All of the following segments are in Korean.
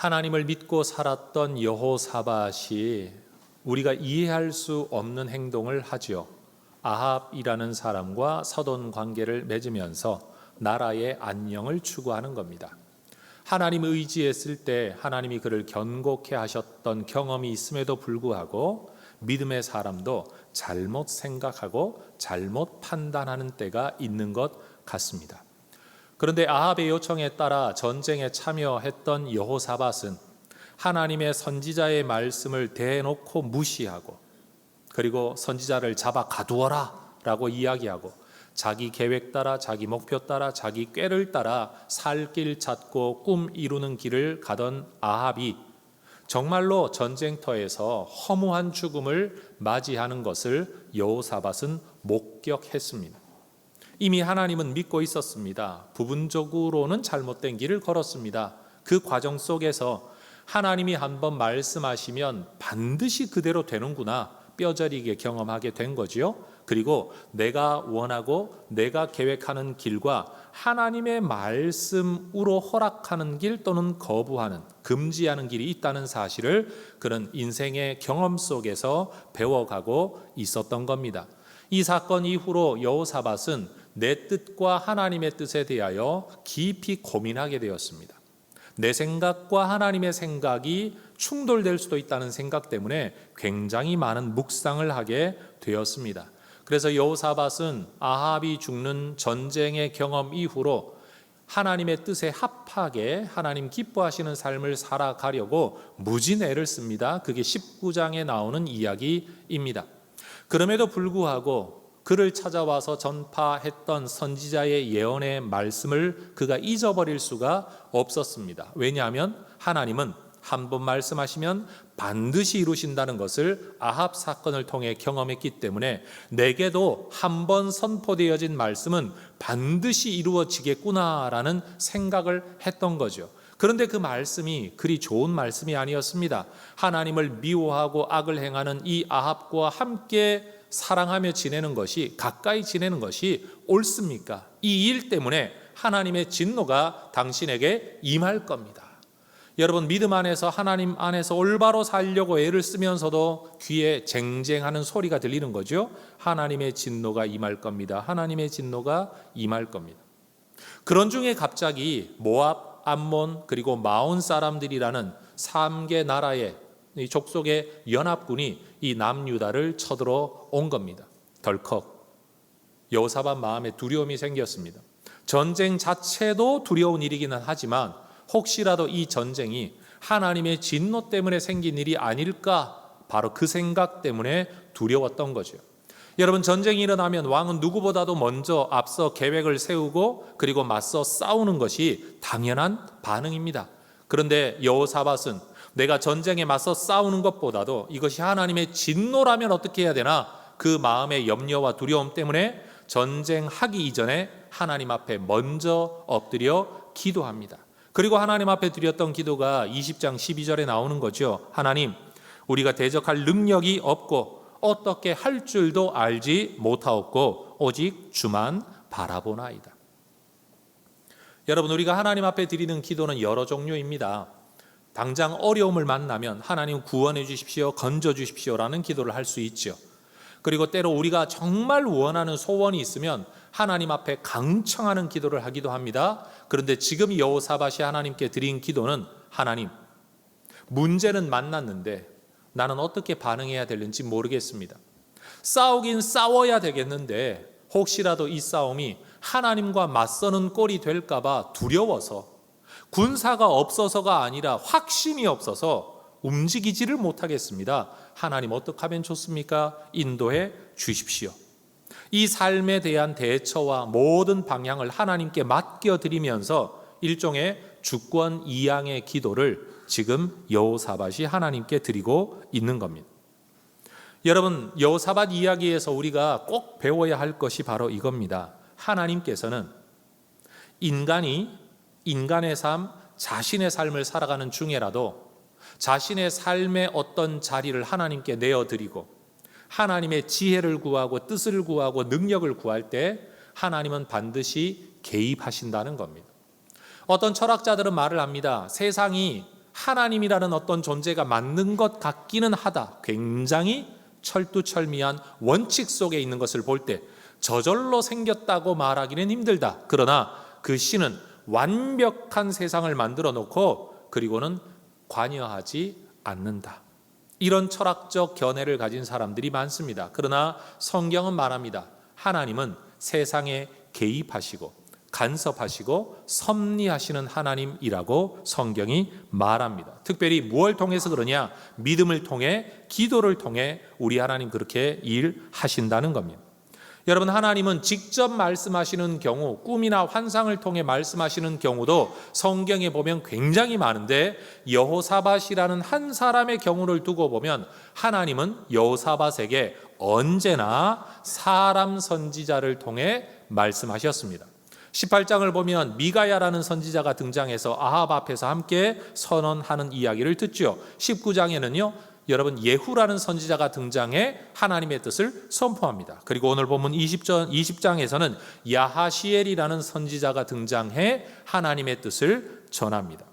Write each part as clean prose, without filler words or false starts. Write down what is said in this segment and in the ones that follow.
하나님을 믿고 살았던 여호사밧이 우리가 이해할 수 없는 행동을 하지요. 아합이라는 사람과 서돈 관계를 맺으면서 나라의 안녕을 추구하는 겁니다. 하나님 의지했을 때 하나님이 그를 견고케 하셨던 경험이 있음에도 불구하고 믿음의 사람도 잘못 생각하고 잘못 판단하는 때가 있는 것 같습니다. 그런데 아합의 요청에 따라 전쟁에 참여했던 여호사밧은 하나님의 선지자의 말씀을 대놓고 무시하고, 그리고 선지자를 잡아 가두어라 라고 이야기하고, 자기 계획 따라, 자기 목표 따라, 자기 꾀를 따라 살 길 찾고 꿈 이루는 길을 가던 아합이 정말로 전쟁터에서 허무한 죽음을 맞이하는 것을 여호사밧은 목격했습니다. 이미 하나님은 믿고 있었습니다. 부분적으로는 잘못된 길을 걸었습니다. 그 과정 속에서 하나님이 한번 말씀하시면 반드시 그대로 되는구나 뼈저리게 경험하게 된 거지요. 그리고 내가 원하고 내가 계획하는 길과 하나님의 말씀으로 허락하는 길 또는 거부하는, 금지하는 길이 있다는 사실을 그런 인생의 경험 속에서 배워가고 있었던 겁니다. 이 사건 이후로 여호사밧은 내 뜻과 하나님의 뜻에 대하여 깊이 고민하게 되었습니다. 내 생각과 하나님의 생각이 충돌될 수도 있다는 생각 때문에 굉장히 많은 묵상을 하게 되었습니다. 그래서 여호사밧은 아합이 죽는 전쟁의 경험 이후로 하나님의 뜻에 합하게 하나님 기뻐하시는 삶을 살아가려고 무진 애를 씁니다. 그게 19장에 나오는 이야기입니다. 그럼에도 불구하고 그를 찾아와서 전파했던 선지자의 예언의 말씀을 그가 잊어버릴 수가 없었습니다. 왜냐하면 하나님은 한 번 말씀하시면 반드시 이루신다는 것을 아합 사건을 통해 경험했기 때문에 내게도 한 번 선포되어진 말씀은 반드시 이루어지겠구나라는 생각을 했던 거죠. 그런데 그 말씀이 그리 좋은 말씀이 아니었습니다. 하나님을 미워하고 악을 행하는 이 아합과 함께 사랑하며 지내는 것이, 가까이 지내는 것이 옳습니까? 이 일 때문에 하나님의 진노가 당신에게 임할 겁니다. 여러분, 믿음 안에서 하나님 안에서 올바로 살려고 애를 쓰면서도 귀에 쟁쟁하는 소리가 들리는 거죠. 하나님의 진노가 임할 겁니다. 하나님의 진노가 임할 겁니다. 그런 중에 갑자기 모압, 암몬 그리고 마온 사람들이라는 3개 나라의 이 족속의 연합군이 이 남유다를 쳐들어 온 겁니다. 덜컥 여호사밧 마음에 두려움이 생겼습니다. 전쟁 자체도 두려운 일이기는 하지만 혹시라도 이 전쟁이 하나님의 진노 때문에 생긴 일이 아닐까, 바로 그 생각 때문에 두려웠던 거죠. 여러분, 전쟁이 일어나면 왕은 누구보다도 먼저 앞서 계획을 세우고 그리고 맞서 싸우는 것이 당연한 반응입니다. 그런데 여호사밧은 내가 전쟁에 맞서 싸우는 것보다도 이것이 하나님의 진노라면 어떻게 해야 되나, 그 마음의 염려와 두려움 때문에 전쟁하기 이전에 하나님 앞에 먼저 엎드려 기도합니다. 그리고 하나님 앞에 드렸던 기도가 20장 12절에 나오는 거죠. 하나님, 우리가 대적할 능력이 없고 어떻게 할 줄도 알지 못하옵고 오직 주만 바라보나이다. 여러분, 우리가 하나님 앞에 드리는 기도는 여러 종류입니다. 당장 어려움을 만나면 하나님 구원해 주십시오, 건져 주십시오라는 기도를 할 수 있죠. 그리고 때로 우리가 정말 원하는 소원이 있으면 하나님 앞에 강청하는 기도를 하기도 합니다. 그런데 지금 여호사밧이 하나님께 드린 기도는, 하나님, 문제는 만났는데 나는 어떻게 반응해야 되는지 모르겠습니다. 싸우긴 싸워야 되겠는데 혹시라도 이 싸움이 하나님과 맞서는 꼴이 될까 봐 두려워서, 군사가 없어서가 아니라 확신이 없어서 움직이지를 못하겠습니다. 하나님, 어떻게 하면 좋습니까? 인도해 주십시오. 이 삶에 대한 대처와 모든 방향을 하나님께 맡겨드리면서 일종의 주권 이양의 기도를 지금 여호사밧이 하나님께 드리고 있는 겁니다. 여러분, 여호사밧 이야기에서 우리가 꼭 배워야 할 것이 바로 이겁니다. 하나님께서는 인간의 삶, 자신의 삶을 살아가는 중에라도 자신의 삶의 어떤 자리를 하나님께 내어드리고 하나님의 지혜를 구하고 뜻을 구하고 능력을 구할 때 하나님은 반드시 개입하신다는 겁니다. 어떤 철학자들은 말을 합니다. 세상이 하나님이라는 어떤 존재가 맞는 것 같기는 하다. 굉장히 철두철미한 원칙 속에 있는 것을 볼 때 저절로 생겼다고 말하기는 힘들다. 그러나 그 신은 완벽한 세상을 만들어 놓고 그리고는 관여하지 않는다. 이런 철학적 견해를 가진 사람들이 많습니다. 그러나 성경은 말합니다. 하나님은 세상에 개입하시고 간섭하시고 섭리하시는 하나님이라고 성경이 말합니다. 특별히 무엇을 통해서 그러냐? 믿음을 통해, 기도를 통해 우리 하나님 그렇게 일하신다는 겁니다. 여러분, 하나님은 직접 말씀하시는 경우, 꿈이나 환상을 통해 말씀하시는 경우도 성경에 보면 굉장히 많은데, 여호사밧이라는 한 사람의 경우를 두고 보면 하나님은 여호사밧에게 언제나 사람 선지자를 통해 말씀하셨습니다. 18장을 보면 미가야라는 선지자가 등장해서 아합 앞에서 함께 선언하는 이야기를 듣죠. 19장에는요 여러분 예후라는 선지자가 등장해 하나님의 뜻을 선포합니다. 그리고 오늘 본문 20장에서는 야하시엘이라는 선지자가 등장해 하나님의 뜻을 전합니다.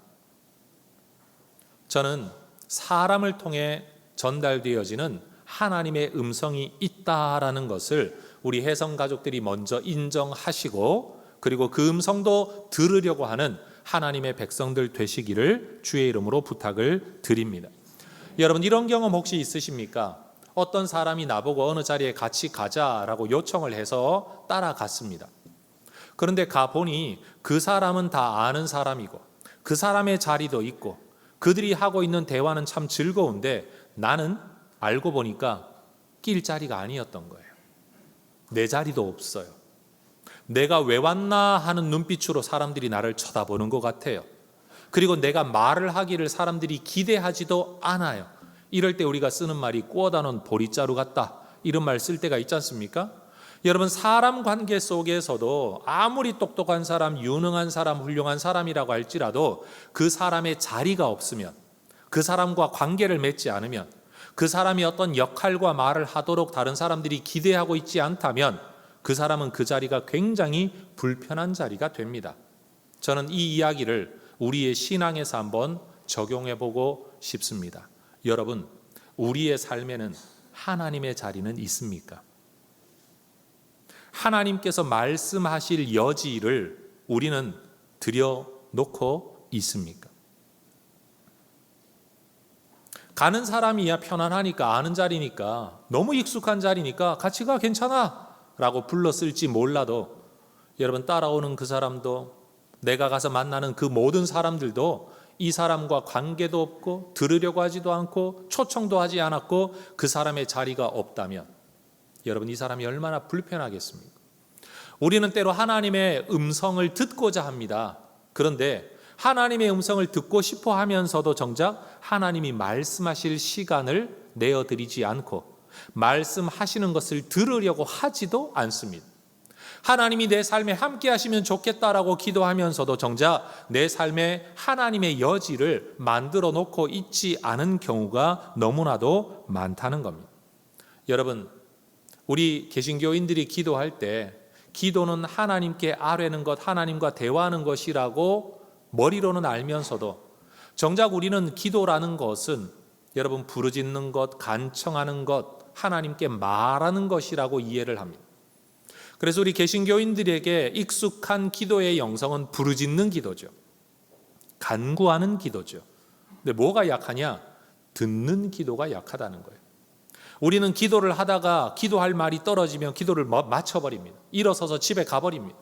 저는 사람을 통해 전달되어지는 하나님의 음성이 있다라는 것을 우리 혜성 가족들이 먼저 인정하시고 그리고 그 음성도 들으려고 하는 하나님의 백성들 되시기를 주의 이름으로 부탁을 드립니다. 여러분, 이런 경험 혹시 있으십니까? 어떤 사람이 나보고 어느 자리에 같이 가자라고 요청을 해서 따라갔습니다. 그런데 가보니 그 사람은 다 아는 사람이고 그 사람의 자리도 있고 그들이 하고 있는 대화는 참 즐거운데 나는 알고 보니까 낄 자리가 아니었던 거예요. 내 자리도 없어요. 내가 왜 왔나 하는 눈빛으로 사람들이 나를 쳐다보는 것 같아요. 그리고 내가 말을 하기를 사람들이 기대하지도 않아요. 이럴 때 우리가 쓰는 말이 꾸어다 놓은 보리자루 같다, 이런 말 쓸 때가 있지 않습니까? 여러분, 사람 관계 속에서도 아무리 똑똑한 사람, 유능한 사람, 훌륭한 사람이라고 할지라도 그 사람의 자리가 없으면, 그 사람과 관계를 맺지 않으면, 그 사람이 어떤 역할과 말을 하도록 다른 사람들이 기대하고 있지 않다면 그 사람은 그 자리가 굉장히 불편한 자리가 됩니다. 저는 이 이야기를 우리의 신앙에서 한번 적용해보고 싶습니다. 여러분, 우리의 삶에는 하나님의 자리는 있습니까? 하나님께서 말씀하실 여지를 우리는 들여놓고 있습니까? 가는 사람이야 편안하니까, 아는 자리니까, 너무 익숙한 자리니까 같이 가, 괜찮아 라고 불렀을지 몰라도 여러분, 따라오는 그 사람도, 내가 가서 만나는 그 모든 사람들도 이 사람과 관계도 없고 들으려고 하지도 않고 초청도 하지 않았고 그 사람의 자리가 없다면 여러분, 이 사람이 얼마나 불편하겠습니까? 우리는 때로 하나님의 음성을 듣고자 합니다. 그런데 하나님의 음성을 듣고 싶어 하면서도 정작 하나님이 말씀하실 시간을 내어드리지 않고 말씀하시는 것을 들으려고 하지도 않습니다. 하나님이 내 삶에 함께 하시면 좋겠다라고 기도하면서도 정작 내 삶에 하나님의 여지를 만들어 놓고 있지 않은 경우가 너무나도 많다는 겁니다. 여러분, 우리 개신교인들이 기도할 때 기도는 하나님께 아뢰는 것, 하나님과 대화하는 것이라고 머리로는 알면서도 정작 우리는 기도라는 것은 여러분, 부르짖는 것, 간청하는 것, 하나님께 말하는 것이라고 이해를 합니다. 그래서 우리 개신교인들에게 익숙한 기도의 영성은 부르짖는 기도죠. 간구하는 기도죠. 근데 뭐가 약하냐? 듣는 기도가 약하다는 거예요. 우리는 기도를 하다가 기도할 말이 떨어지면 기도를 맞춰버립니다. 일어서서 집에 가버립니다.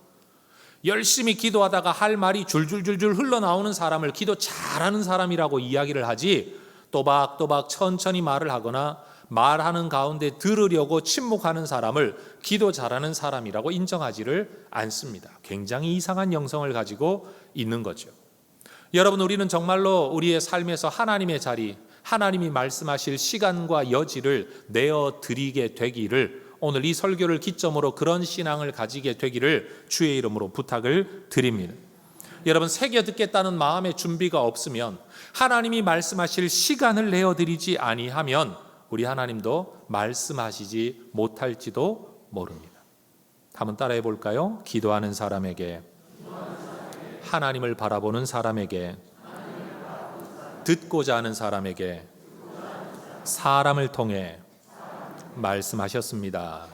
열심히 기도하다가 할 말이 줄줄줄줄 흘러나오는 사람을 기도 잘하는 사람이라고 이야기를 하지, 또박또박 천천히 말을 하거나 말하는 가운데 들으려고 침묵하는 사람을 기도 잘하는 사람이라고 인정하지를 않습니다. 굉장히 이상한 영성을 가지고 있는 거죠. 여러분, 우리는 정말로 우리의 삶에서 하나님의 자리, 하나님이 말씀하실 시간과 여지를 내어드리게 되기를, 오늘 이 설교를 기점으로 그런 신앙을 가지게 되기를 주의 이름으로 부탁을 드립니다. 여러분, 새겨 듣겠다는 마음의 준비가 없으면, 하나님이 말씀하실 시간을 내어드리지 아니하면 우리 하나님도 말씀하시지 못할지도 모릅니다. 한번 따라해 볼까요? 기도하는 사람에게, 하나님을 바라보는 사람에게 듣고자 하는 사람에게 사람을 통해 말씀하셨습니다.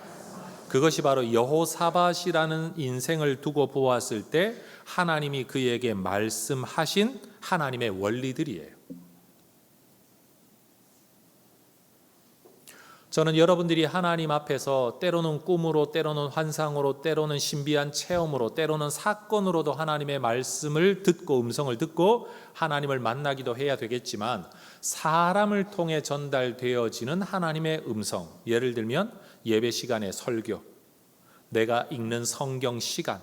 그것이 바로 여호사밧이라는 인생을 두고 보았을 때 하나님이 그에게 말씀하신 하나님의 원리들이에요. 저는 여러분들이 하나님 앞에서 때로는 꿈으로, 때로는 환상으로, 때로는 신비한 체험으로, 때로는 사건으로도 하나님의 말씀을 듣고 음성을 듣고 하나님을 만나기도 해야 되겠지만, 사람을 통해 전달되어지는 하나님의 음성, 예를 들면 예배 시간의 설교, 내가 읽는 성경 시간,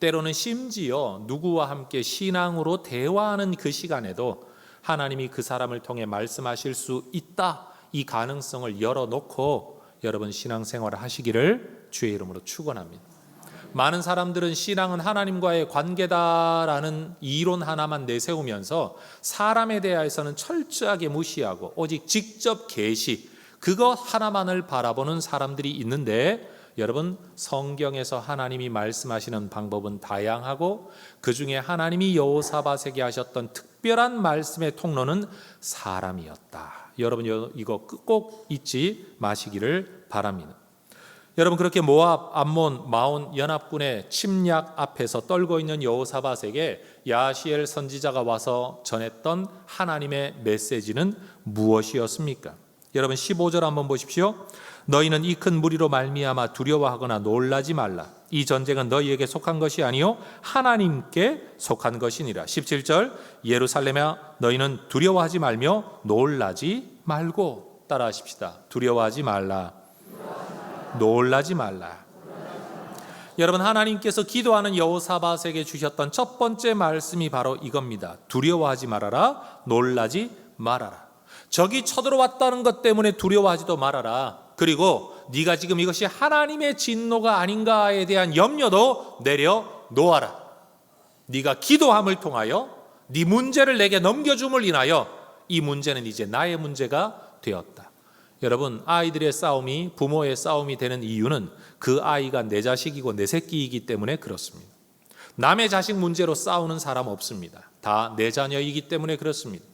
때로는 심지어 누구와 함께 신앙으로 대화하는 그 시간에도 하나님이 그 사람을 통해 말씀하실 수 있다, 이 가능성을 열어놓고 여러분 신앙생활을 하시기를 주의 이름으로 축원합니다. 많은 사람들은 신앙은 하나님과의 관계다라는 이론 하나만 내세우면서 사람에 대해서는 철저하게 무시하고 오직 직접 계시, 그것 하나만을 바라보는 사람들이 있는데, 여러분 성경에서 하나님이 말씀하시는 방법은 다양하고 그 중에 하나님이 여호사밧에게 하셨던 특별한 말씀의 통로는 사람이었다. 여러분 이거 꼭 잊지 마시기를 바랍니다. 여러분 그렇게 모압, 암몬, 마온 연합군의 침략 앞에서 떨고 있는 여호사밧에게 야시엘 선지자가 와서 전했던 하나님의 메시지는 무엇이었습니까? 여러분 15절 한번 보십시오. 너희는 이 큰 무리로 말미암아 두려워하거나 놀라지 말라. 이 전쟁은 너희에게 속한 것이 아니요 하나님께 속한 것이니라. 17절 예루살렘아 너희는 두려워하지 말며 놀라지 말고. 따라하십시다. 두려워하지 말라. 놀라지 말라. 여러분 하나님께서 기도하는 여호사밧에게 주셨던 첫 번째 말씀이 바로 이겁니다. 두려워하지 말아라. 놀라지 말아라. 적이 쳐들어왔다는 것 때문에 두려워하지도 말아라. 그리고 네가 지금 이것이 하나님의 진노가 아닌가에 대한 염려도 내려놓아라. 네가 기도함을 통하여 네 문제를 내게 넘겨줌을 인하여 이 문제는 이제 나의 문제가 되었다. 여러분 아이들의 싸움이 부모의 싸움이 되는 이유는 그 아이가 내 자식이고 내 새끼이기 때문에 그렇습니다. 남의 자식 문제로 싸우는 사람 없습니다. 다 내 자녀이기 때문에 그렇습니다.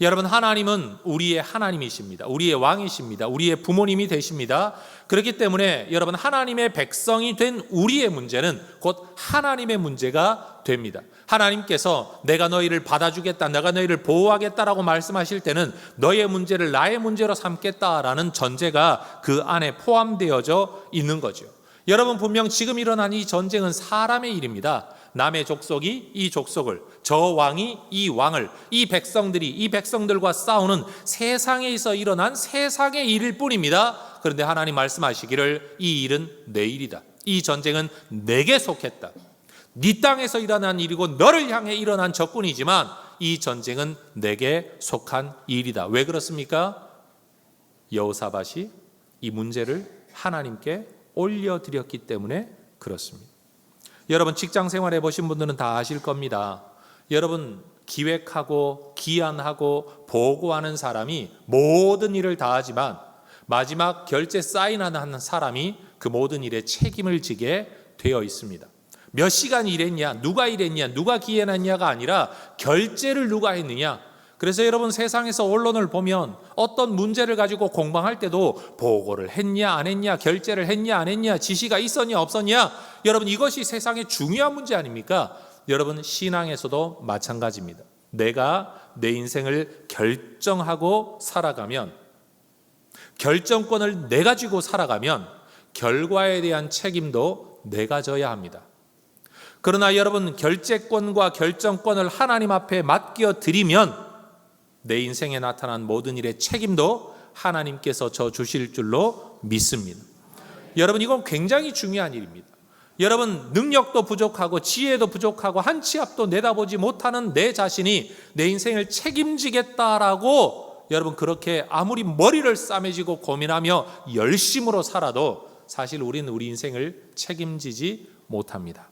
여러분 하나님은 우리의 하나님이십니다. 우리의 왕이십니다. 우리의 부모님이 되십니다. 그렇기 때문에 여러분 하나님의 백성이 된 우리의 문제는 곧 하나님의 문제가 됩니다. 하나님께서 내가 너희를 받아주겠다, 내가 너희를 보호하겠다라고 말씀하실 때는 너의 문제를 나의 문제로 삼겠다라는 전제가 그 안에 포함되어져 있는 거죠. 여러분 분명 지금 일어난 이 전쟁은 사람의 일입니다. 남의 족속이 이 족속을, 저 왕이 이 왕을, 이 백성들이 이 백성들과 싸우는 세상에서 일어난 세상의 일일 뿐입니다. 그런데 하나님 말씀하시기를 이 일은 내 일이다. 이 전쟁은 내게 속했다. 네 땅에서 일어난 일이고 너를 향해 일어난 적군이지만 이 전쟁은 내게 속한 일이다. 왜 그렇습니까? 여호사밧이 이 문제를 하나님께 올려드렸기 때문에 그렇습니다. 여러분 직장 생활 해보신 분들은 다 아실 겁니다. 여러분 기획하고 기한하고 보고하는 사람이 모든 일을 다 하지만 마지막 결제 사인하는 사람이 그 모든 일에 책임을 지게 되어 있습니다. 몇 시간 일했냐, 누가 일했냐, 누가 기한했냐가 아니라 결제를 누가 했느냐. 그래서 여러분 세상에서 언론을 보면 어떤 문제를 가지고 공방할 때도 보고를 했냐 안 했냐, 결제를 했냐 안 했냐, 지시가 있었냐 없었냐. 여러분 이것이 세상의 중요한 문제 아닙니까? 여러분 신앙에서도 마찬가지입니다. 내가 내 인생을 결정하고 살아가면, 결정권을 내가 쥐고 살아가면 결과에 대한 책임도 내가 져야 합니다. 그러나 여러분 결재권과 결정권을 하나님 앞에 맡겨드리면 내 인생에 나타난 모든 일의 책임도 하나님께서 져 주실 줄로 믿습니다. 여러분 이건 굉장히 중요한 일입니다. 여러분 능력도 부족하고 지혜도 부족하고 한 치 앞도 내다보지 못하는 내 자신이 내 인생을 책임지겠다라고 여러분 그렇게 아무리 머리를 싸매지고 고민하며 열심으로 살아도 사실 우리는 우리 인생을 책임지지 못합니다.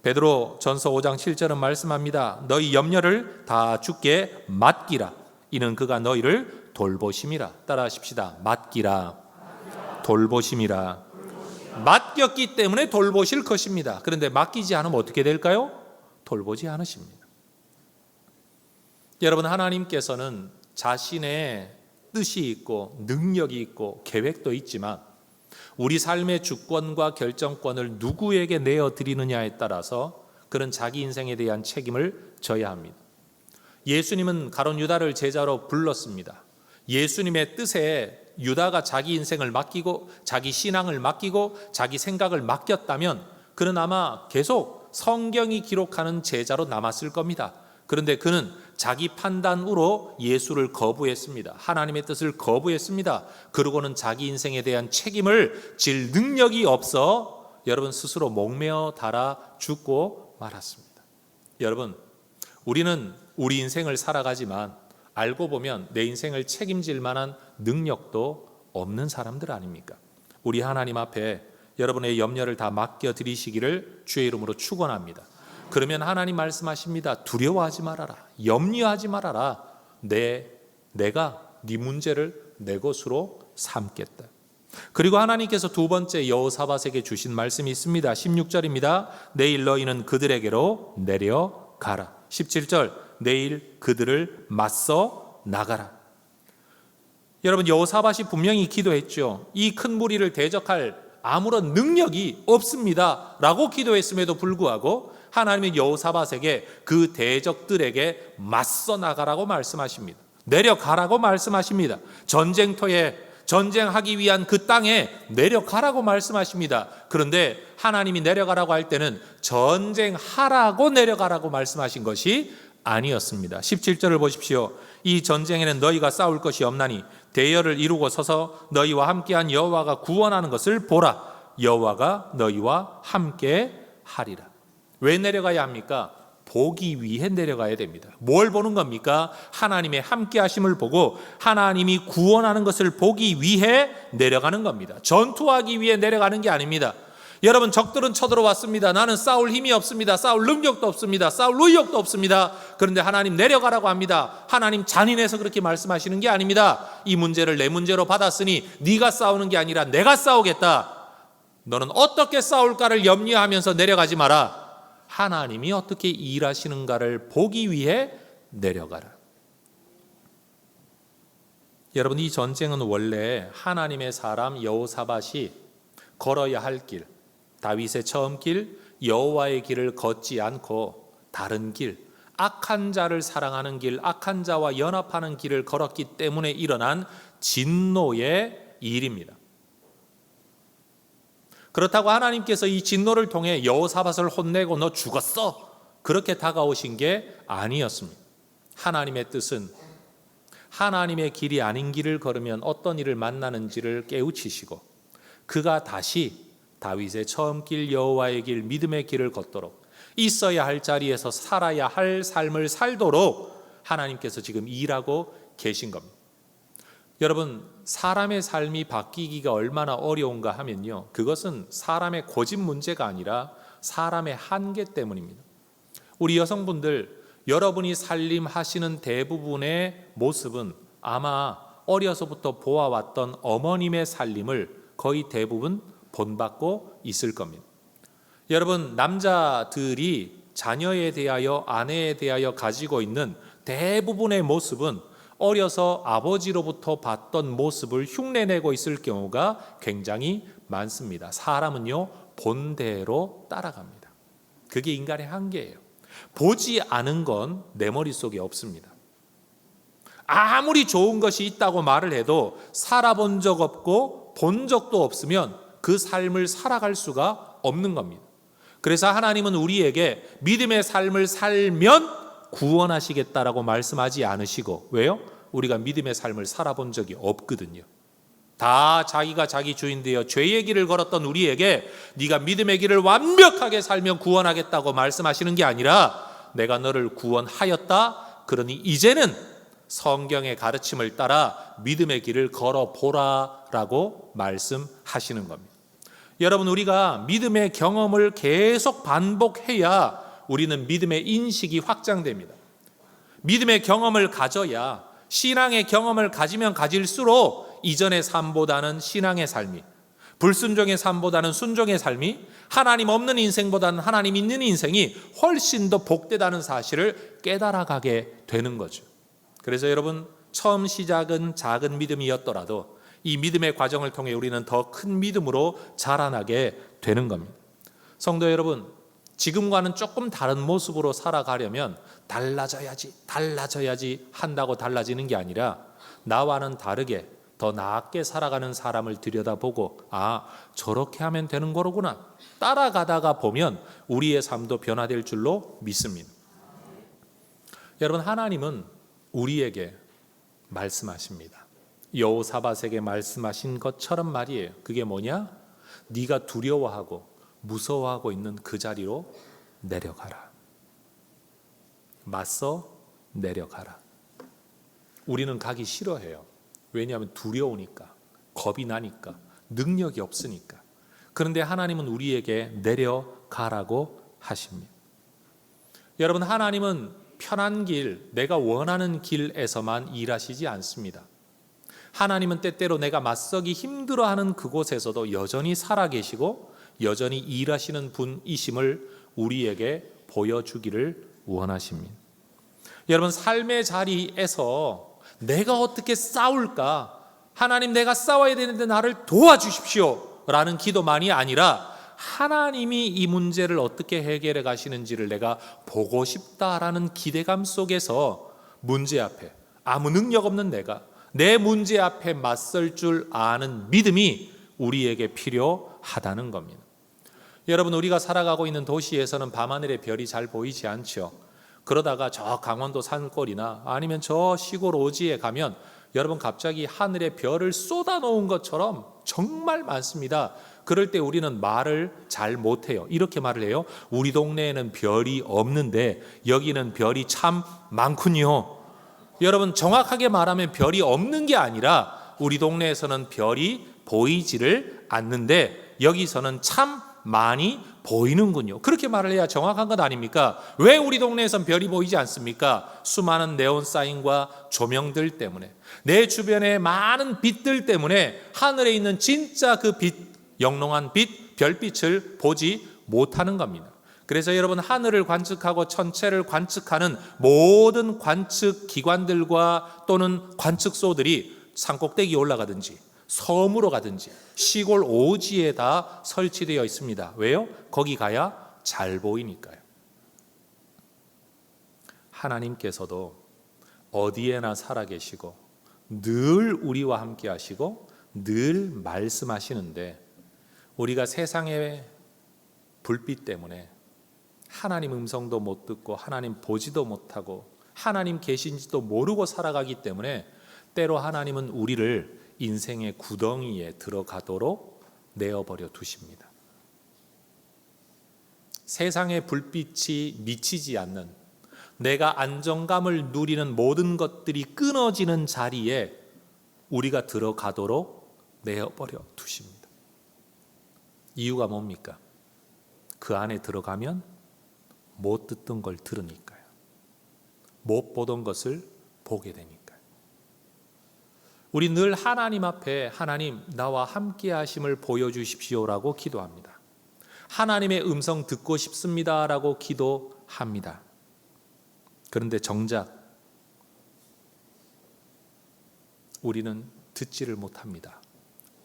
베드로 전서 5장 7절은 말씀합니다. 너희 염려를 다 주께 맡기라. 이는 그가 너희를 돌보심이라. 따라하십시다. 맡기라. 돌보심이라. 맡겼기 때문에 돌보실 것입니다. 그런데 맡기지 않으면 어떻게 될까요? 돌보지 않으십니다. 여러분, 하나님께서는 자신의 뜻이 있고 능력이 있고 계획도 있지만 우리 삶의 주권과 결정권을 누구에게 내어드리느냐에 따라서 그런 자기 인생에 대한 책임을 져야 합니다. 예수님은 가룟 유다를 제자로 불렀습니다. 예수님의 뜻에 유다가 자기 인생을 맡기고 자기 신앙을 맡기고 자기 생각을 맡겼다면 그는 아마 계속 성경이 기록하는 제자로 남았을 겁니다. 그런데 그는 자기 판단으로 예수를 거부했습니다. 하나님의 뜻을 거부했습니다. 그러고는 자기 인생에 대한 책임을 질 능력이 없어 여러분 스스로 목매어 달아 죽고 말았습니다. 여러분, 우리는 우리 인생을 살아가지만 알고 보면 내 인생을 책임질 만한 능력도 없는 사람들 아닙니까? 우리 하나님 앞에 여러분의 염려를 다 맡겨드리시기를 주의 이름으로 축원합니다. 그러면 하나님 말씀하십니다. 두려워하지 말아라. 염려하지 말아라. 내가 네 문제를 내 것으로 삼겠다. 그리고 하나님께서 두 번째 여호사밧에게 주신 말씀이 있습니다. 16절입니다. 내일 너희는 그들에게로 내려가라. 17절 내일 그들을 맞서 나가라. 여러분, 여호사밧이 분명히 기도했죠. 이 큰 무리를 대적할 아무런 능력이 없습니다 라고 기도했음에도 불구하고 하나님의 여호사밧에게 그 대적들에게 맞서 나가라고 말씀하십니다. 내려가라고 말씀하십니다. 전쟁터에 전쟁하기 위한 그 땅에 내려가라고 말씀하십니다. 그런데 하나님이 내려가라고 할 때는 전쟁하라고 내려가라고 말씀하신 것이 아니었습니다. 17절을 보십시오. 이 전쟁에는 너희가 싸울 것이 없나니 대열을 이루고 서서 너희와 함께한 여호와가 구원하는 것을 보라. 여호와가 너희와 함께 하리라. 왜 내려가야 합니까? 보기 위해 내려가야 됩니다. 뭘 보는 겁니까? 하나님의 함께 하심을 보고 하나님이 구원하는 것을 보기 위해 내려가는 겁니다. 전투하기 위해 내려가는 게 아닙니다. 여러분, 적들은 쳐들어왔습니다. 나는 싸울 힘이 없습니다. 싸울 능력도 없습니다. 싸울 의욕도 없습니다. 그런데 하나님 내려가라고 합니다. 하나님 잔인해서 그렇게 말씀하시는 게 아닙니다. 이 문제를 내 문제로 받았으니 네가 싸우는 게 아니라 내가 싸우겠다. 너는 어떻게 싸울까를 염려하면서 내려가지 마라. 하나님이 어떻게 일하시는가를 보기 위해 내려가라. 여러분, 이 전쟁은 원래 하나님의 사람 여호사밧이 걸어야 할 길, 다윗의 처음 길, 여호와의 길을 걷지 않고 다른 길, 악한 자를 사랑하는 길, 악한 자와 연합하는 길을 걸었기 때문에 일어난 진노의 일입니다. 그렇다고 하나님께서 이 진노를 통해 여호사밧을 혼내고 너 죽었어 그렇게 다가오신 게 아니었습니다. 하나님의 뜻은 하나님의 길이 아닌 길을 걸으면 어떤 일을 만나는지를 깨우치시고 그가 다시 다윗의 처음 길, 여호와의 길, 믿음의 길을 걷도록 있어야 할 자리에서 살아야 할 삶을 살도록 하나님께서 지금 일하고 계신 겁니다. 여러분, 사람의 삶이 바뀌기가 얼마나 어려운가 하면요, 그것은 사람의 고집 문제가 아니라 사람의 한계 때문입니다. 우리 여성분들, 여러분이 살림하시는 대부분의 모습은 아마 어려서부터 보아왔던 어머님의 살림을 거의 대부분 본받고 있을 겁니다. 여러분, 남자들이 자녀에 대하여, 아내에 대하여 가지고 있는 대부분의 모습은 어려서 아버지로부터 봤던 모습을 흉내내고 있을 경우가 굉장히 많습니다. 사람은요, 본대로 따라갑니다. 그게 인간의 한계예요. 보지 않은 건 내 머릿속에 없습니다. 아무리 좋은 것이 있다고 말을 해도 살아본 적 없고 본 적도 없으면 그 삶을 살아갈 수가 없는 겁니다. 그래서 하나님은 우리에게 믿음의 삶을 살면 구원하시겠다라고 말씀하지 않으시고, 왜요? 우리가 믿음의 삶을 살아본 적이 없거든요. 다 자기가 자기 주인 되어 죄의 길을 걸었던 우리에게 네가 믿음의 길을 완벽하게 살면 구원하겠다고 말씀하시는 게 아니라 내가 너를 구원하였다. 그러니 이제는 성경의 가르침을 따라 믿음의 길을 걸어보라라고 말씀하시는 겁니다. 여러분, 우리가 믿음의 경험을 계속 반복해야 우리는 믿음의 인식이 확장됩니다. 믿음의 경험을 가져야, 신앙의 경험을 가지면 가질수록 이전의 삶보다는 신앙의 삶이, 불순종의 삶보다는 순종의 삶이, 하나님 없는 인생보다는 하나님 있는 인생이 훨씬 더 복되다는 사실을 깨달아가게 되는 거죠. 그래서 여러분, 처음 시작은 작은 믿음이었더라도 이 믿음의 과정을 통해 우리는 더 큰 믿음으로 자라나게 되는 겁니다. 성도 여러분, 지금과는 조금 다른 모습으로 살아가려면 달라져야지 한다고 달라지는 게 아니라 나와는 다르게 더 나았게 살아가는 사람을 들여다보고, 아, 저렇게 하면 되는 거로구나, 따라가다가 보면 우리의 삶도 변화될 줄로 믿습니다. 여러분, 하나님은 우리에게 말씀하십니다. 여호사밧에게 말씀하신 것처럼 말이에요. 그게 뭐냐? 네가 두려워하고 무서워하고 있는 그 자리로 내려가라. 맞서 내려가라. 우리는 가기 싫어해요. 왜냐하면 두려우니까, 겁이 나니까, 능력이 없으니까. 그런데 하나님은 우리에게 내려가라고 하십니다. 여러분, 하나님은 편한 길, 내가 원하는 길에서만 일하시지 않습니다. 하나님은 때때로 내가 맞서기 힘들어하는 그곳에서도 여전히 살아계시고 여전히 일하시는 분이심을 우리에게 보여주기를 원하십니다. 여러분, 삶의 자리에서 내가 어떻게 싸울까? 하나님, 내가 싸워야 되는데 나를 도와주십시오 라는 기도만이 아니라 하나님이 이 문제를 어떻게 해결해 가시는지를 내가 보고 싶다라는 기대감 속에서 문제 앞에, 아무 능력 없는 내가 내 문제 앞에 맞설 줄 아는 믿음이 우리에게 필요하다는 겁니다. 여러분, 우리가 살아가고 있는 도시에서는 밤하늘의 별이 잘 보이지 않죠. 그러다가 저 강원도 산골이나 아니면 저 시골 오지에 가면 여러분, 갑자기 하늘에 별을 쏟아놓은 것처럼 정말 많습니다. 그럴 때 우리는 말을 잘 못해요. 이렇게 말을 해요. 우리 동네에는 별이 없는데 여기는 별이 참 많군요. 여러분, 정확하게 말하면 별이 없는 게 아니라 우리 동네에서는 별이 보이지를 않는데 여기서는 참 많이 보이는군요. 그렇게 말을 해야 정확한 것 아닙니까? 왜 우리 동네에선 별이 보이지 않습니까? 수많은 네온 사인과 조명들 때문에, 내 주변에 많은 빛들 때문에 하늘에 있는 진짜 그 빛, 영롱한 빛, 별빛을 보지 못하는 겁니다. 그래서 여러분, 하늘을 관측하고 천체를 관측하는 모든 관측 기관들과 또는 관측소들이 산꼭대기에 올라가든지 섬으로 가든지 시골 오지에 다 설치되어 있습니다. 왜요? 거기 가야 잘 보이니까요. 하나님께서도 어디에나 살아계시고 늘 우리와 함께 하시고 늘 말씀하시는데, 우리가 세상의 불빛 때문에 하나님 음성도 못 듣고 하나님 보지도 못하고 하나님 계신지도 모르고 살아가기 때문에 때로 하나님은 우리를 인생의 구덩이에 들어가도록 내어버려 두십니다. 세상의 불빛이 미치지 않는, 내가 안정감을 누리는 모든 것들이 끊어지는 자리에 우리가 들어가도록 내어버려 두십니다. 이유가 뭡니까? 그 안에 들어가면 못 듣던 걸 들으니까요. 못 보던 것을 보게 되니까요. 우리 늘 하나님 앞에 하나님, 나와 함께 하심을 보여주십시오라고 기도합니다. 하나님의 음성 듣고 싶습니다라고 기도합니다. 그런데 정작 우리는 듣지를 못합니다.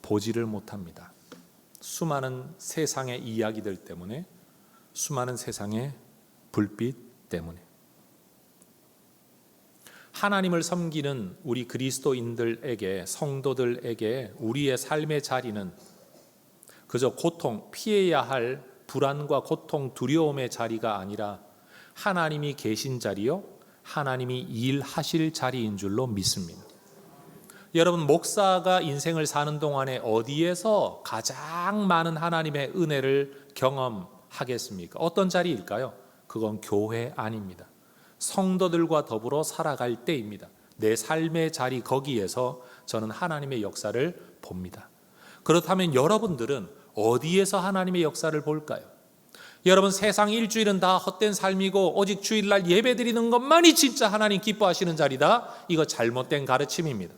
보지를 못합니다. 수많은 세상의 이야기들 때문에, 수많은 세상의 불빛 때문에. 하나님을 섬기는 우리 그리스도인들에게, 성도들에게 우리의 삶의 자리는 그저 고통, 피해야 할 불안과 고통, 두려움의 자리가 아니라 하나님이 계신 자리요, 하나님이 일하실 자리인 줄로 믿습니다. 여러분, 목사가 인생을 사는 동안에 어디에서 가장 많은 하나님의 은혜를 경험하겠습니까? 어떤 자리일까요? 그건 교회 아닙니다. 성도들과 더불어 살아갈 때입니다. 내 삶의 자리, 거기에서 저는 하나님의 역사를 봅니다. 그렇다면 여러분들은 어디에서 하나님의 역사를 볼까요? 여러분, 세상 일주일은 다 헛된 삶이고 오직 주일날 예배 드리는 것만이 진짜 하나님 기뻐하시는 자리다, 이거 잘못된 가르침입니다.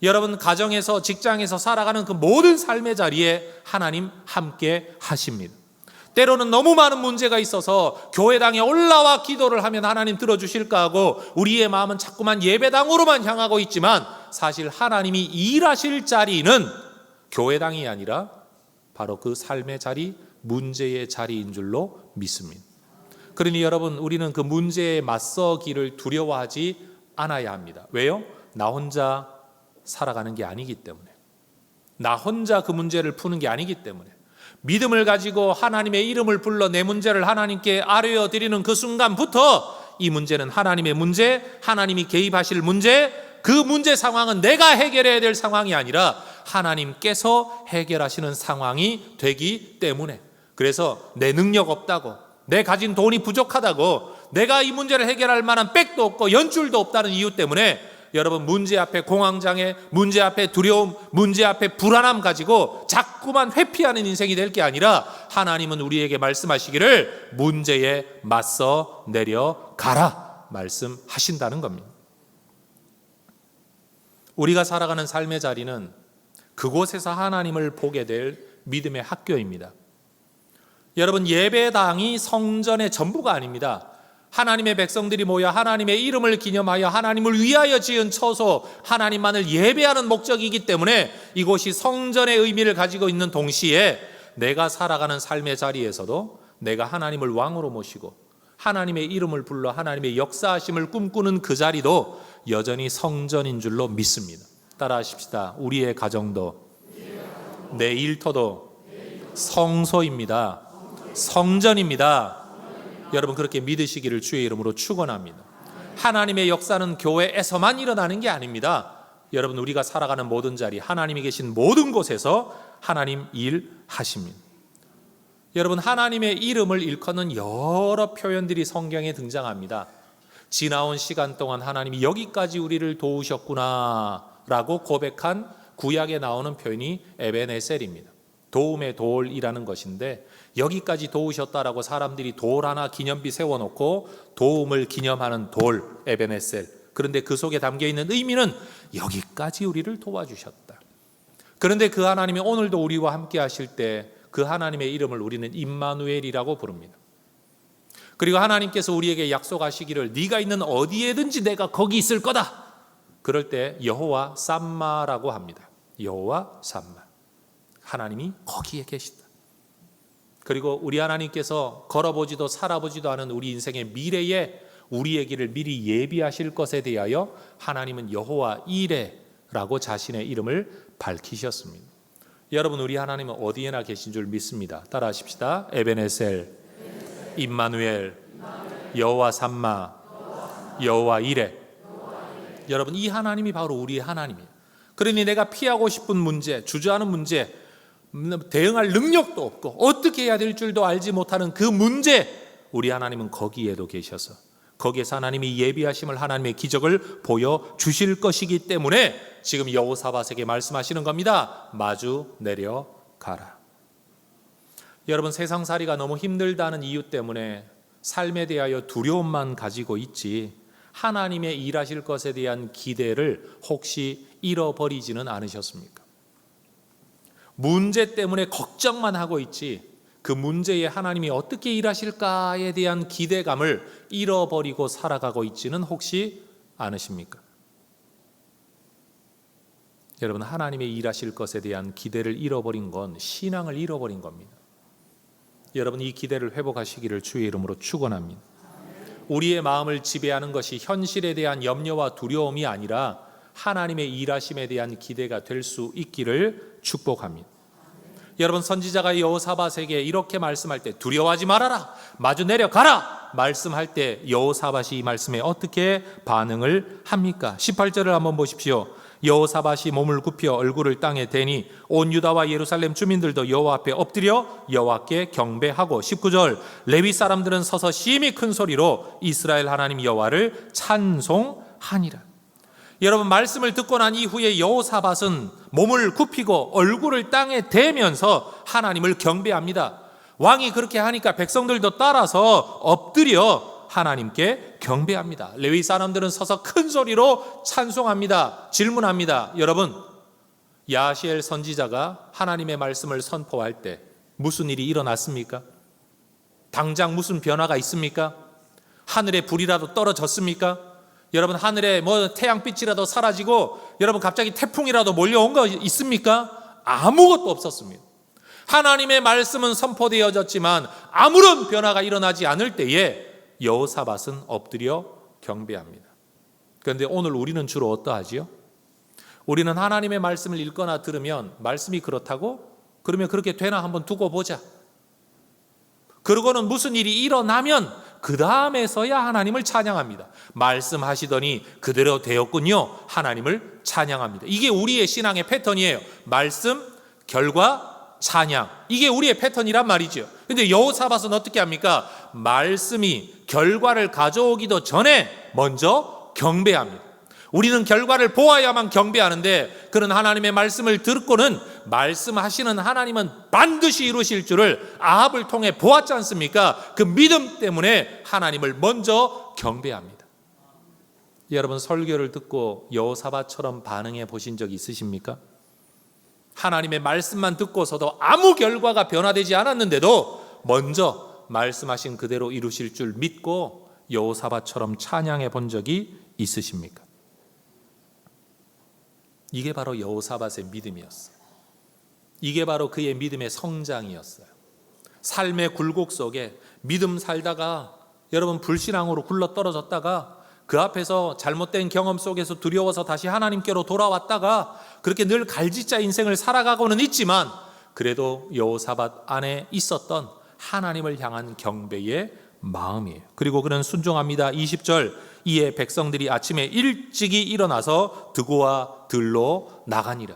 여러분 가정에서 직장에서 살아가는 그 모든 삶의 자리에 하나님 함께 하십니다. 때로는 너무 많은 문제가 있어서 교회당에 올라와 기도를 하면 하나님 들어주실까 하고 우리의 마음은 자꾸만 예배당으로만 향하고 있지만 사실 하나님이 일하실 자리는 교회당이 아니라 바로 그 삶의 자리, 문제의 자리인 줄로 믿습니다. 그러니 여러분 우리는 그 문제에 맞서기를 두려워하지 않아야 합니다. 왜요? 나 혼자 살아가는 게 아니기 때문에, 나 혼자 그 문제를 푸는 게 아니기 때문에 믿음을 가지고 하나님의 이름을 불러 내 문제를 하나님께 아뢰어 드리는 그 순간부터 이 문제는 하나님의 문제, 하나님이 개입하실 문제, 그 문제 상황은 내가 해결해야 될 상황이 아니라 하나님께서 해결하시는 상황이 되기 때문에, 그래서 내 능력 없다고, 내 가진 돈이 부족하다고, 내가 이 문제를 해결할 만한 백도 없고 연줄도 없다는 이유 때문에 여러분 문제 앞에 공황장애, 문제 앞에 두려움, 문제 앞에 불안함 가지고 자꾸만 회피하는 인생이 될 게 아니라 하나님은 우리에게 말씀하시기를 문제에 맞서 내려가라 말씀하신다는 겁니다. 우리가 살아가는 삶의 자리는 그곳에서 하나님을 보게 될 믿음의 학교입니다. 여러분 예배당이 성전의 전부가 아닙니다. 하나님의 백성들이 모여 하나님의 이름을 기념하여 하나님을 위하여 지은 처소, 하나님만을 예배하는 목적이기 때문에 이곳이 성전의 의미를 가지고 있는 동시에 내가 살아가는 삶의 자리에서도 내가 하나님을 왕으로 모시고 하나님의 이름을 불러 하나님의 역사하심을 꿈꾸는 그 자리도 여전히 성전인 줄로 믿습니다. 따라하십시다. 우리의 가정도, 내 일터도 성소입니다. 성전입니다. 여러분 그렇게 믿으시기를 주의 이름으로 축원합니다. 하나님의 역사는 교회에서만 일어나는 게 아닙니다. 여러분 우리가 살아가는 모든 자리, 하나님이 계신 모든 곳에서 하나님 일하십니다. 여러분 하나님의 이름을 일컫는 여러 표현들이 성경에 등장합니다. 지나온 시간 동안 하나님이 여기까지 우리를 도우셨구나 라고 고백한 구약에 나오는 표현이 에베네셀입니다. 도움의 돌이라는 것인데 여기까지 도우셨다라고 사람들이 돌 하나 기념비 세워놓고 도움을 기념하는 돌, 에베네셀. 그런데 그 속에 담겨있는 의미는 여기까지 우리를 도와주셨다. 그런데 그 하나님이 오늘도 우리와 함께 하실 때 그 하나님의 이름을 우리는 임마누엘이라고 부릅니다. 그리고 하나님께서 우리에게 약속하시기를 네가 있는 어디에든지 내가 거기 있을 거다. 그럴 때 여호와 삼마라고 합니다. 여호와 삼마. 하나님이 거기에 계시다. 그리고 우리 하나님께서 걸어보지도 살아보지도 않은 우리 인생의 미래에 우리의 길을 미리 예비하실 것에 대하여 하나님은 여호와 이레라고 자신의 이름을 밝히셨습니다. 여러분 우리 하나님은 어디에나 계신 줄 믿습니다. 따라하십시다. 에베네셀, 임마누엘, 여호와 삼마, 여호와 이레. 여러분 이 하나님이 바로 우리의 하나님이에요. 그러니 내가 피하고 싶은 문제, 주저하는 문제, 대응할 능력도 없고 어떻게 해야 될 줄도 알지 못하는 그 문제, 우리 하나님은 거기에도 계셔서 거기에서 하나님이 예비하심을, 하나님의 기적을 보여주실 것이기 때문에 지금 여호사밧에게 말씀하시는 겁니다. 마주 내려가라. 여러분 세상살이가 너무 힘들다는 이유 때문에 삶에 대하여 두려움만 가지고 있지 하나님의 일하실 것에 대한 기대를 혹시 잃어버리지는 않으셨습니까? 문제 때문에 걱정만 하고 있지 그 문제에 하나님이 어떻게 일하실까에 대한 기대감을 잃어버리고 살아가고 있지는 혹시 않으십니까? 여러분 하나님의 일하실 것에 대한 기대를 잃어버린 건 신앙을 잃어버린 겁니다. 여러분 이 기대를 회복하시기를 주의 이름으로 축원합니다. 우리의 마음을 지배하는 것이 현실에 대한 염려와 두려움이 아니라 하나님의 일하심에 대한 기대가 될 수 있기를 축복합니다. 여러분 선지자가 여호사밧에게 이렇게 말씀할 때 두려워하지 말아라, 마주 내려가라 말씀할 때 여호사밧이 이 말씀에 어떻게 반응을 합니까? 18절을 한번 보십시오. 여호사밧이 몸을 굽혀 얼굴을 땅에 대니 온 유다와 예루살렘 주민들도 여호와 앞에 엎드려 여호와께 경배하고 19절 레위 사람들은 서서 심히 큰 소리로 이스라엘 하나님 여호와를 찬송하니라. 여러분 말씀을 듣고 난 이후에 여호사밧은 몸을 굽히고 얼굴을 땅에 대면서 하나님을 경배합니다. 왕이 그렇게 하니까 백성들도 따라서 엎드려 하나님께 경배합니다. 레위 사람들은 서서 큰 소리로 찬송합니다. 질문합니다. 여러분, 야시엘 선지자가 하나님의 말씀을 선포할 때 무슨 일이 일어났습니까? 당장 무슨 변화가 있습니까? 하늘에 불이라도 떨어졌습니까? 여러분, 하늘에 태양빛이라도 사라지고 여러분 갑자기 태풍이라도 몰려온 거 있습니까? 아무것도 없었습니다. 하나님의 말씀은 선포되어졌지만 아무런 변화가 일어나지 않을 때에 여호사밧은 엎드려 경배합니다. 그런데 오늘 우리는 주로 어떠하지요? 우리는 하나님의 말씀을 읽거나 들으면 말씀이 그렇다고? 그러면 그렇게 되나 한번 두고 보자. 그러고는 무슨 일이 일어나면 그 다음에서야 하나님을 찬양합니다. 말씀하시더니 그대로 되었군요. 하나님을 찬양합니다. 이게 우리의 신앙의 패턴이에요. 말씀, 결과, 찬양. 이게 우리의 패턴이란 말이죠. 근데 여호사밧은 어떻게 합니까? 말씀이 결과를 가져오기도 전에 먼저 경배합니다. 우리는 결과를 보아야만 경배하는데 그런 하나님의 말씀을 듣고는 말씀하시는 하나님은 반드시 이루실 줄을 아합을 통해 보았지 않습니까? 그 믿음 때문에 하나님을 먼저 경배합니다. 여러분, 설교를 듣고 여호사밧처럼 반응해 보신 적 있으십니까? 하나님의 말씀만 듣고서도 아무 결과가 변화되지 않았는데도 먼저 말씀하신 그대로 이루실 줄 믿고 여호사밧처럼 찬양해 본 적이 있으십니까? 이게 바로 여호사밧의 믿음이었어요. 이게 바로 그의 믿음의 성장이었어요. 삶의 굴곡 속에 믿음 살다가 여러분 불신앙으로 굴러떨어졌다가 그 앞에서 잘못된 경험 속에서 두려워서 다시 하나님께로 돌아왔다가 그렇게 늘 갈지자 인생을 살아가고는 있지만 그래도 여호사밧 안에 있었던 하나님을 향한 경배의 마음이에요. 그리고 그는 순종합니다. 20절, 이에 백성들이 아침에 일찍이 일어나서 드고와 들로 나가니라.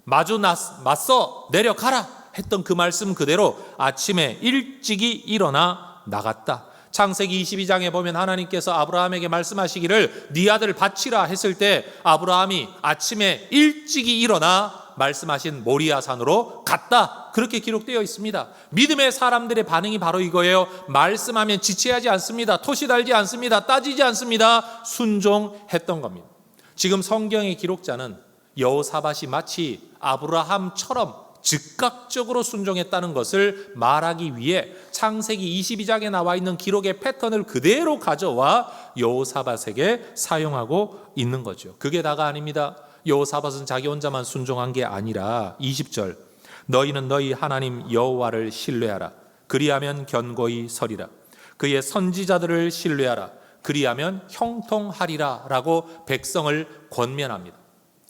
맞서 내려가라 했던 그 말씀 그대로 아침에 일찍이 일어나 나갔다. 창세기 22장에 보면 하나님께서 아브라함에게 말씀하시기를 네 아들 바치라 했을 때 아브라함이 아침에 일찍이 일어나 말씀하신 모리아 산으로 갔다. 그렇게 기록되어 있습니다. 믿음의 사람들의 반응이 바로 이거예요. 말씀하면 지체하지 않습니다. 토시달지 않습니다. 따지지 않습니다. 순종했던 겁니다. 지금 성경의 기록자는 여호사밧이 마치 아브라함처럼 즉각적으로 순종했다는 것을 말하기 위해 창세기 22장에 나와 있는 기록의 패턴을 그대로 가져와 여호사밧에게 사용하고 있는 거죠. 그게 다가 아닙니다. 여호사밧은 자기 혼자만 순종한 게 아니라 20절, 너희는 너희 하나님 여호와를 신뢰하라. 그리하면 견고히 서리라. 그의 선지자들을 신뢰하라. 그리하면 형통하리라 라고 백성을 권면합니다.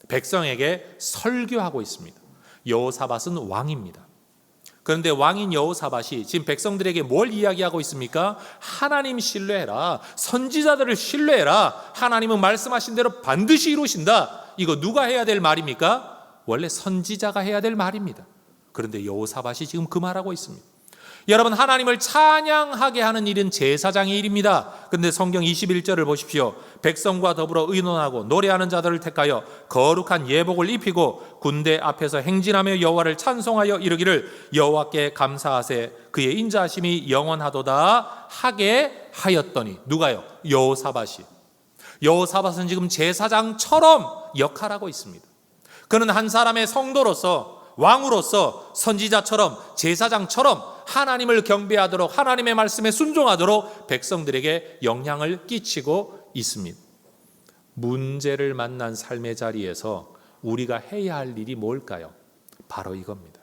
백성에게 설교하고 있습니다. 여호사밧은 왕입니다. 그런데 왕인 여호사밧이 지금 백성들에게 뭘 이야기하고 있습니까? 하나님 신뢰해라. 선지자들을 신뢰해라. 하나님은 말씀하신 대로 반드시 이루신다. 이거 누가 해야 될 말입니까? 원래 선지자가 해야 될 말입니다. 그런데 여호사밧이 지금 그 말하고 있습니다. 여러분, 하나님을 찬양하게 하는 일은 제사장의 일입니다. 그런데 성경 21절을 보십시오. 백성과 더불어 의논하고 노래하는 자들을 택하여 거룩한 예복을 입히고 군대 앞에서 행진하며 여호와를 찬송하여 이르기를 여호와께 감사하세 그의 인자하심이 영원하도다 하게 하였더니. 누가요? 여호사밧이. 여호사밧은 지금 제사장처럼 역할하고 있습니다. 그는 한 사람의 성도로서, 왕으로서, 선지자처럼, 제사장처럼 하나님을 경배하도록, 하나님의 말씀에 순종하도록 백성들에게 영향을 끼치고 있습니다. 문제를 만난 삶의 자리에서 우리가 해야 할 일이 뭘까요? 바로 이겁니다.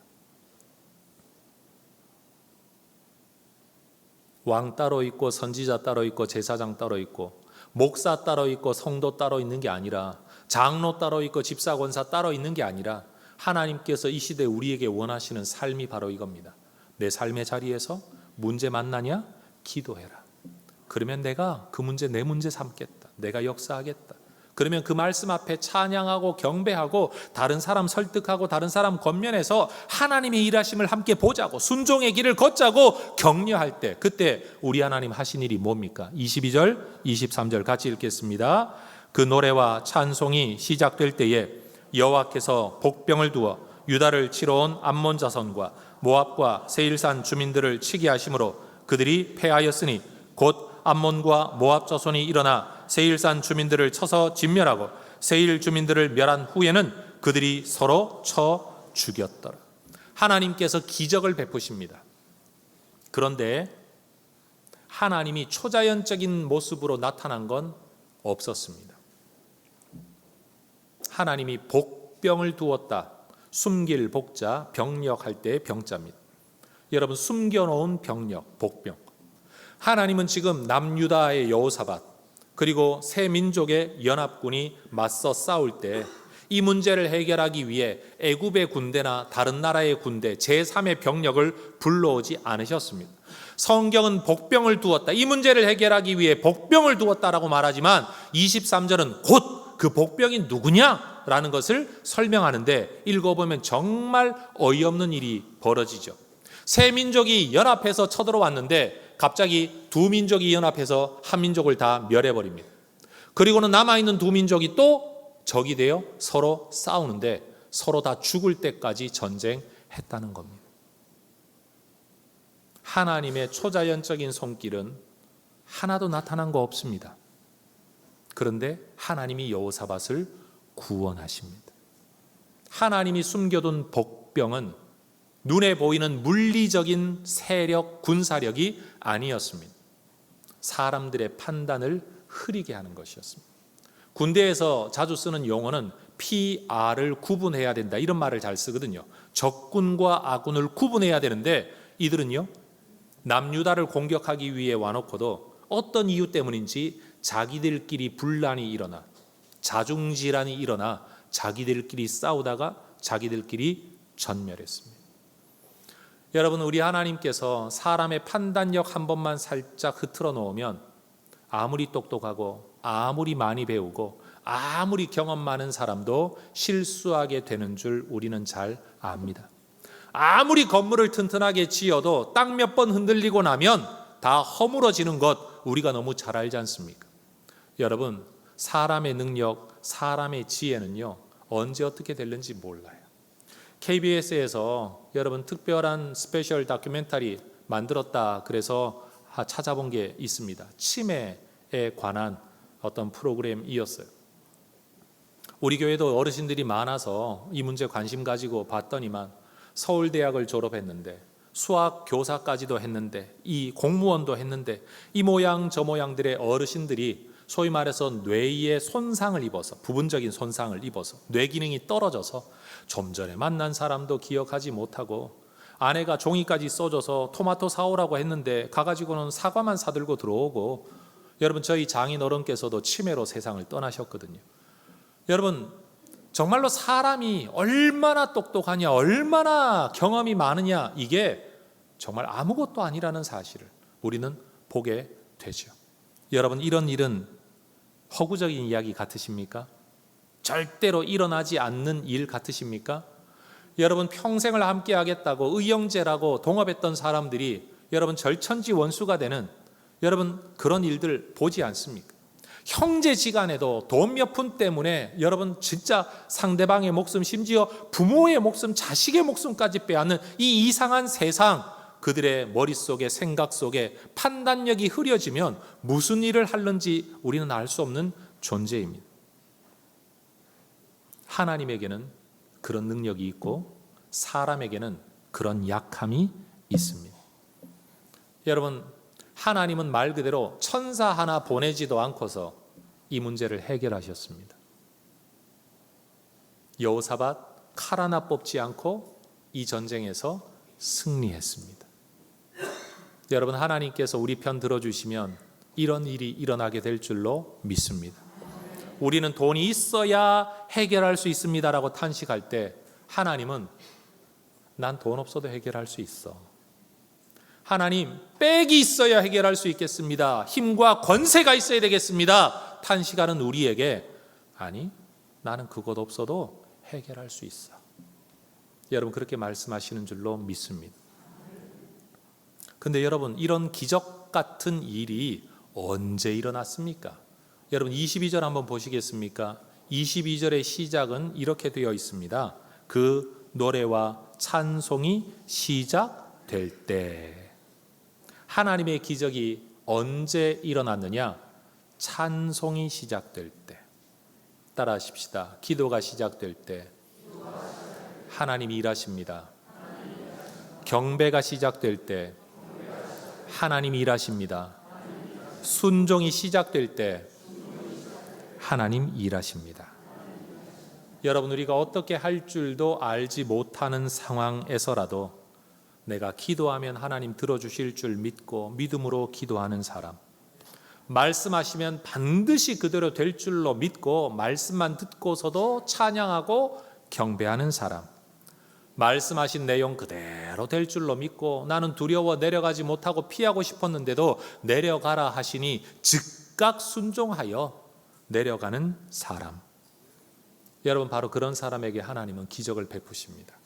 왕 따로 있고 선지자 따로 있고 제사장 따로 있고 목사 따로 있고 성도 따로 있는 게 아니라, 장로 따로 있고 집사 권사 따로 있는 게 아니라 하나님께서 이 시대 우리에게 원하시는 삶이 바로 이겁니다. 내 삶의 자리에서 문제 만나냐? 기도해라. 그러면 내가 그 문제 내 문제 삼겠다. 내가 역사하겠다. 그러면 그 말씀 앞에 찬양하고 경배하고 다른 사람 설득하고 다른 사람 권면해서 하나님의 일하심을 함께 보자고, 순종의 길을 걷자고 격려할 때, 그때 우리 하나님 하신 일이 뭡니까? 22절 23절 같이 읽겠습니다. 그 노래와 찬송이 시작될 때에 여호와께서 복병을 두어 유다를 치러 온 암몬 자손과 모압과 세일산 주민들을 치게 하심으로 그들이 패하였으니 곧 암몬과 모압 자손이 일어나 세일산 주민들을 쳐서 진멸하고 세일 주민들을 멸한 후에는 그들이 서로 쳐 죽였더라. 하나님께서 기적을 베푸십니다. 그런데 하나님이 초자연적인 모습으로 나타난 건 없었습니다. 하나님이 복병을 두었다. 숨길 복자, 병력할 때의 병자입니다. 여러분, 숨겨놓은 병력, 복병. 하나님은 지금 남유다의 여호사밧 그리고 세 민족의 연합군이 맞서 싸울 때 이 문제를 해결하기 위해 애굽의 군대나 다른 나라의 군대 제3의 병력을 불러오지 않으셨습니다. 성경은 복병을 두었다. 이 문제를 해결하기 위해 복병을 두었다라고 말하지만 23절은 곧 그 복병이 누구냐라는 것을 설명하는데 읽어보면 정말 어이없는 일이 벌어지죠. 세 민족이 연합해서 쳐들어왔는데 갑자기 두 민족이 연합해서 한 민족을 다 멸해버립니다. 그리고는 남아있는 두 민족이 또 적이 되어 서로 싸우는데 서로 다 죽을 때까지 전쟁했다는 겁니다. 하나님의 초자연적인 손길은 하나도 나타난 거 없습니다. 그런데 하나님이 여호사밧을 구원하십니다. 하나님이 숨겨둔 복병은 눈에 보이는 물리적인 세력, 군사력이 아니었습니다. 사람들의 판단을 흐리게 하는 것이었습니다. 군대에서 자주 쓰는 용어는 PR을 구분해야 된다, 이런 말을 잘 쓰거든요. 적군과 아군을 구분해야 되는데 이들은요, 남유다를 공격하기 위해 와놓고도 어떤 이유 때문인지 자기들끼리 분란이 일어나, 자중질환이 일어나 자기들끼리 싸우다가 자기들끼리 전멸했습니다. 여러분, 우리 하나님께서 사람의 판단력 한 번만 살짝 흐트러 놓으면 아무리 똑똑하고 아무리 많이 배우고 아무리 경험 많은 사람도 실수하게 되는 줄 우리는 잘 압니다. 아무리 건물을 튼튼하게 지어도 땅 몇 번 흔들리고 나면 다 허물어지는 것 우리가 너무 잘 알지 않습니까? 여러분, 사람의 능력, 사람의 지혜는요, 언제 어떻게 될는지 몰라요. KBS에서 여러분 특별한 스페셜 다큐멘터리 만들었다 그래서 찾아본 게 있습니다. 치매에 관한 어떤 프로그램이었어요. 우리 교회도 어르신들이 많아서 이 문제 관심 가지고 봤더니만 서울대학을 졸업했는데 수학 교사까지도 했는데 이 공무원도 했는데 이 모양 저 모양들의 어르신들이 소위 말해서 뇌의 손상을 입어서, 부분적인 손상을 입어서 뇌 기능이 떨어져서 좀 전에 만난 사람도 기억하지 못하고 아내가 종이까지 써줘서 토마토 사오라고 했는데 가가지고는 사과만 사들고 들어오고, 여러분 저희 장인 어른께서도 치매로 세상을 떠나셨거든요. 여러분, 정말로 사람이 얼마나 똑똑하냐, 얼마나 경험이 많으냐, 이게 정말 아무것도 아니라는 사실을 우리는 보게 되죠. 여러분, 이런 일은 허구적인 이야기 같으십니까? 절대로 일어나지 않는 일 같으십니까? 여러분, 평생을 함께 하겠다고 의형제라고 동업했던 사람들이 여러분 절천지 원수가 되는, 여러분 그런 일들 보지 않습니까? 형제지간에도 돈 몇 푼 때문에 여러분 진짜 상대방의 목숨, 심지어 부모의 목숨, 자식의 목숨까지 빼앗는 이 이상한 세상, 그들의 머릿속에, 생각 속에 판단력이 흐려지면 무슨 일을 하는지 우리는 알 수 없는 존재입니다. 하나님에게는 그런 능력이 있고 사람에게는 그런 약함이 있습니다. 여러분, 하나님은 말 그대로 천사 하나 보내지도 않고서 이 문제를 해결하셨습니다. 여호사밧 칼 하나 뽑지 않고 이 전쟁에서 승리했습니다. 여러분, 하나님께서 우리 편 들어주시면 이런 일이 일어나게 될 줄로 믿습니다. 우리는 돈이 있어야 해결할 수 있습니다라고 탄식할 때 하나님은 난 돈 없어도 해결할 수 있어. 하나님, 빽이 있어야 해결할 수 있겠습니다. 힘과 권세가 있어야 되겠습니다. 탄식하는 우리에게 아니, 나는 그것 없어도 해결할 수 있어. 여러분, 그렇게 말씀하시는 줄로 믿습니다. 근데 여러분, 이런 기적 같은 일이 언제 일어났습니까? 여러분 22절 한번 보시겠습니까? 22절의 시작은 이렇게 되어 있습니다. 그 노래와 찬송이 시작될 때. 하나님의 기적이 언제 일어났느냐? 찬송이 시작될 때. 따라 하십시다. 기도가 시작될 때 하나님이 일하십니다. 경배가 시작될 때 하나님이 일하십니다. 순종이 시작될 때 하나님 일하십니다. 여러분, 우리가 어떻게 할 줄도 알지 못하는 상황에서라도 내가 기도하면 하나님 들어주실 줄 믿고 믿음으로 기도하는 사람, 말씀하시면 반드시 그대로 될 줄로 믿고 말씀만 듣고서도 찬양하고 경배하는 사람, 말씀하신 내용 그대로 될 줄로 믿고 나는 두려워 내려가지 못하고 피하고 싶었는데도 내려가라 하시니 즉각 순종하여 내려가는 사람, 여러분, 바로 그런 사람에게 하나님은 기적을 베푸십니다.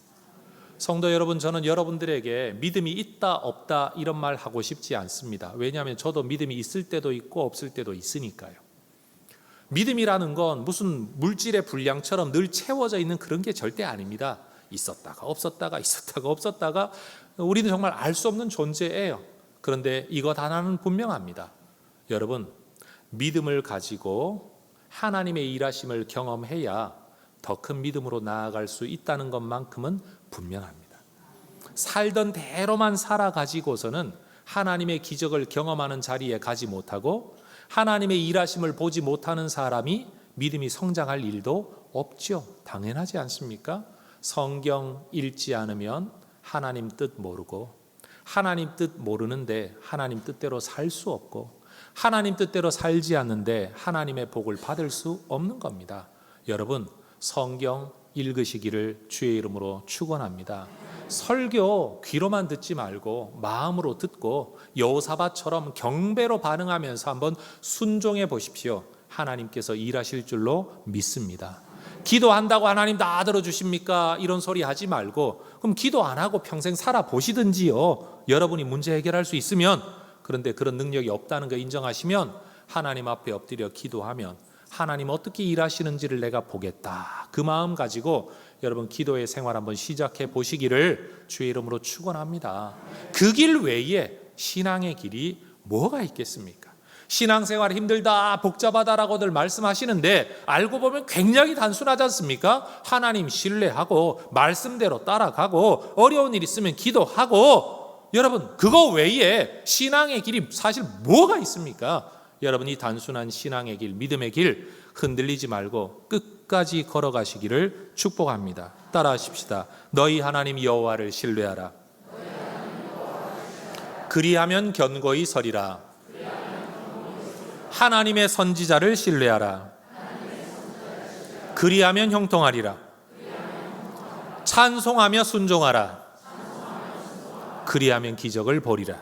성도 여러분, 저는 여러분들에게 믿음이 있다 없다 이런 말 하고 싶지 않습니다. 왜냐하면 저도 믿음이 있을 때도 있고 없을 때도 있으니까요. 믿음이라는 건 무슨 물질의 분량처럼 늘 채워져 있는 그런 게 절대 아닙니다. 있었다가 없었다가 있었다가 없었다가 우리는 정말 알 수 없는 존재예요. 그런데 이것 하나는 분명합니다. 여러분, 믿음을 가지고 하나님의 일하심을 경험해야 더 큰 믿음으로 나아갈 수 있다는 것만큼은 분명합니다. 살던 대로만 살아가지고서는 하나님의 기적을 경험하는 자리에 가지 못하고 하나님의 일하심을 보지 못하는 사람이 믿음이 성장할 일도 없죠. 당연하지 않습니까? 성경 읽지 않으면 하나님 뜻 모르고, 하나님 뜻 모르는데 하나님 뜻대로 살 수 없고, 하나님 뜻대로 살지 않는데 하나님의 복을 받을 수 없는 겁니다. 여러분, 성경 읽으시기를 주의 이름으로 축원합니다. 설교 귀로만 듣지 말고 마음으로 듣고 여호사밧처럼 경배로 반응하면서 한번 순종해 보십시오. 하나님께서 일하실 줄로 믿습니다. 기도한다고 하나님 다 들어주십니까? 이런 소리 하지 말고, 그럼 기도 안 하고 평생 살아보시든지요. 여러분이 문제 해결할 수 있으면. 그런데 그런 능력이 없다는 거 인정하시면 하나님 앞에 엎드려 기도하면 하나님 어떻게 일하시는지를 내가 보겠다, 그 마음 가지고 여러분 기도의 생활 한번 시작해 보시기를 주의 이름으로 축원합니다. 그 길 외에 신앙의 길이 뭐가 있겠습니까? 신앙생활 힘들다 복잡하다라고들 말씀하시는데 알고 보면 굉장히 단순하지 않습니까? 하나님 신뢰하고 말씀대로 따라가고 어려운 일 있으면 기도하고, 여러분 그거 외에 신앙의 길이 사실 뭐가 있습니까? 여러분, 이 단순한 신앙의 길, 믿음의 길 흔들리지 말고 끝까지 걸어가시기를 축복합니다. 따라하십시다. 너희 하나님 여호와를 신뢰하라. 그리하면 견고히 서리라. 하나님의 선지자를 신뢰하라. 그리하면 형통하리라. 찬송하며 순종하라. 그리하면 기적을 보리라.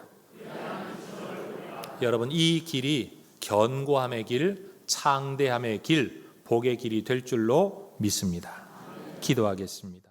여러분, 이 길이 견고함의 길, 창대함의 길, 복의 길이 될 줄로 믿습니다. 기도하겠습니다.